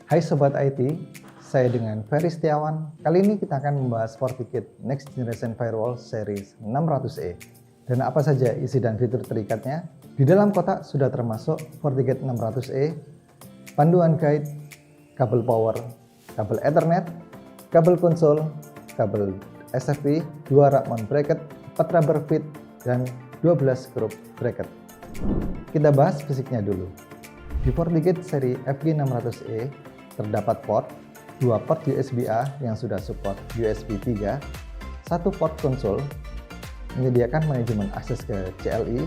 Hai Sobat IT, saya dengan Ferry Setiawan. Kali ini kita akan membahas FortiGate Next Generation Firewall Series 600E. Dan apa saja isi dan fitur terikatnya? Di dalam kotak sudah termasuk FortiGate 600E, panduan guide, kabel power, kabel Ethernet, kabel konsol, kabel SFP, 2 rack mount bracket, 4 rubber feet, dan 12 group bracket. Kita bahas fisiknya dulu. Di FortiGate seri FG600E terdapat dua port USB-A yang sudah support USB 3, satu port konsol menyediakan manajemen akses ke CLI,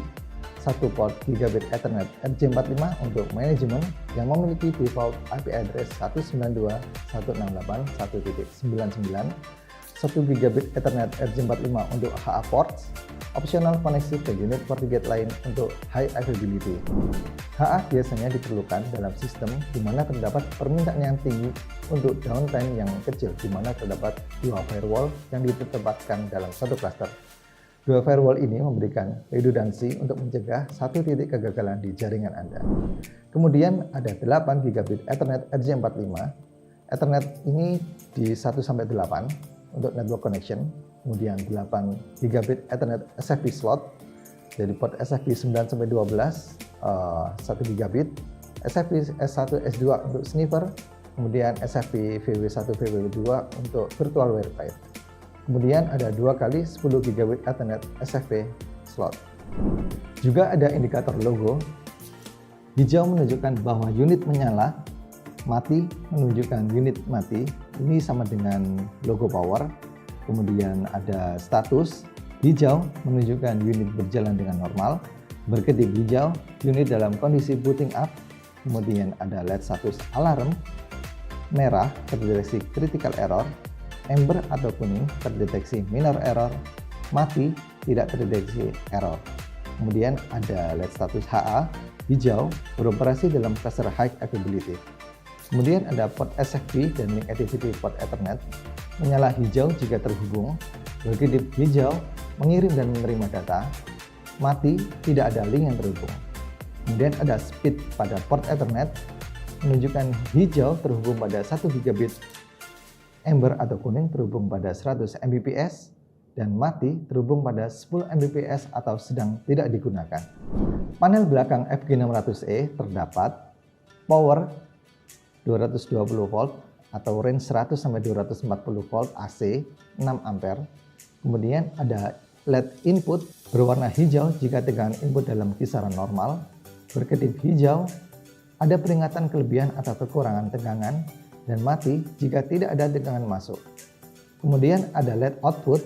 satu port Gigabit Ethernet RJ45 untuk manajemen yang memiliki default IP address 192.168.1.99, 1 Gigabit Ethernet RJ45 untuk HA ports, opsional koneksi ke unit FortiGate lain untuk high availability. HA biasanya diperlukan dalam sistem di mana terdapat permintaan yang tinggi untuk downtime yang kecil, di mana terdapat dua firewall yang ditempatkan dalam satu cluster. Dua firewall ini memberikan redundansi untuk mencegah satu titik kegagalan di jaringan Anda. Kemudian ada 8 Gigabit Ethernet RJ45. Ethernet ini di 1-8 untuk network connection. Kemudian 8 Gigabit Ethernet SFP slot, jadi port SFP 9-12 1 Gigabit, SFP S1 S2 untuk sniffer, kemudian SFP VW1 VW2 untuk virtual Wi-Fi. Kemudian ada 2 kali 10 Gigabit Ethernet SFP slot. Juga ada indikator logo. Hijau menunjukkan bahwa unit menyala, mati menunjukkan unit mati. Ini sama dengan logo power. Kemudian ada status, hijau menunjukkan unit berjalan dengan normal, berkedip hijau, unit dalam kondisi booting up, kemudian ada LED status alarm, merah terdeteksi critical error, amber atau kuning terdeteksi minor error, mati tidak terdeteksi error. Kemudian ada LED status HA, hijau, beroperasi dalam cluster high availability. Kemudian ada port SFP dan link activity port Ethernet, menyala hijau jika terhubung, berkedip hijau, mengirim dan menerima data, mati, tidak ada link yang terhubung. Kemudian ada speed pada port Ethernet, menunjukkan hijau terhubung pada 1 Gigabit, amber atau kuning terhubung pada 100 Mbps, dan mati terhubung pada 10 Mbps atau sedang tidak digunakan. Panel belakang FG600E terdapat power 220 volt atau range 100-240 volt AC 6 ampere. Kemudian ada LED input berwarna hijau jika tegangan input dalam kisaran normal, berkedip hijau, ada peringatan kelebihan atau kekurangan tegangan, dan mati jika tidak ada tegangan masuk. Kemudian ada LED output,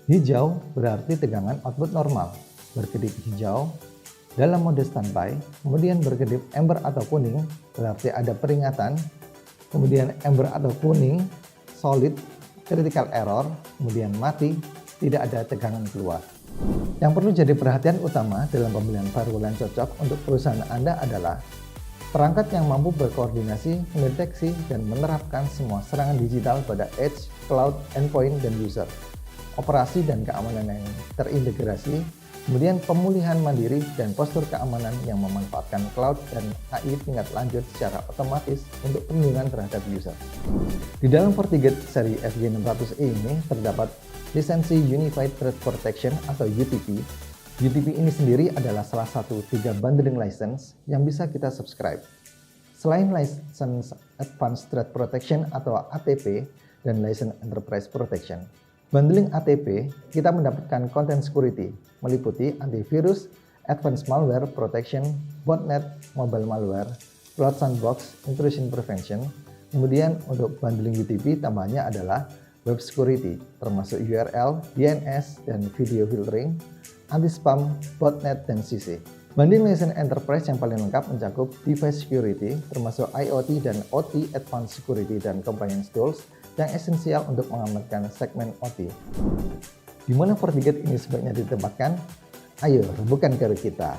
hijau berarti tegangan output normal, berkedip hijau dalam mode standby, kemudian berkedip amber atau kuning berarti ada peringatan, kemudian amber atau kuning solid critical error, kemudian mati tidak ada tegangan keluar. Yang perlu jadi perhatian utama dalam pemilihan firewall yang cocok untuk perusahaan Anda adalah perangkat yang mampu berkoordinasi, mendeteksi, dan menerapkan semua serangan digital pada edge, cloud, endpoint, dan user, operasi dan keamanan yang terintegrasi, kemudian pemulihan mandiri dan postur keamanan yang memanfaatkan cloud dan AI tingkat lanjut secara otomatis untuk perlindungan terhadap user. Di dalam FortiGate seri FG600E ini terdapat lisensi Unified Threat Protection atau UTP. UTP ini sendiri adalah salah satu 3 bundling license yang bisa kita subscribe. Selain license Advanced Threat Protection atau ATP dan license Enterprise Protection, bundling ATP, kita mendapatkan content security, meliputi antivirus, advanced malware protection, botnet, mobile malware, cloud sandbox, intrusion prevention. Kemudian untuk bundling UTP tambahannya adalah web security, termasuk URL, DNS, dan video filtering, anti-spam, botnet, dan CC. Bundling license enterprise yang paling lengkap mencakup device security, termasuk IoT dan OT advanced security dan compliance tools, yang esensial untuk mengamankan segmen OT. Di mana FortiGate ini sebaiknya ditempatkan? Ayo, rebukan karir kita.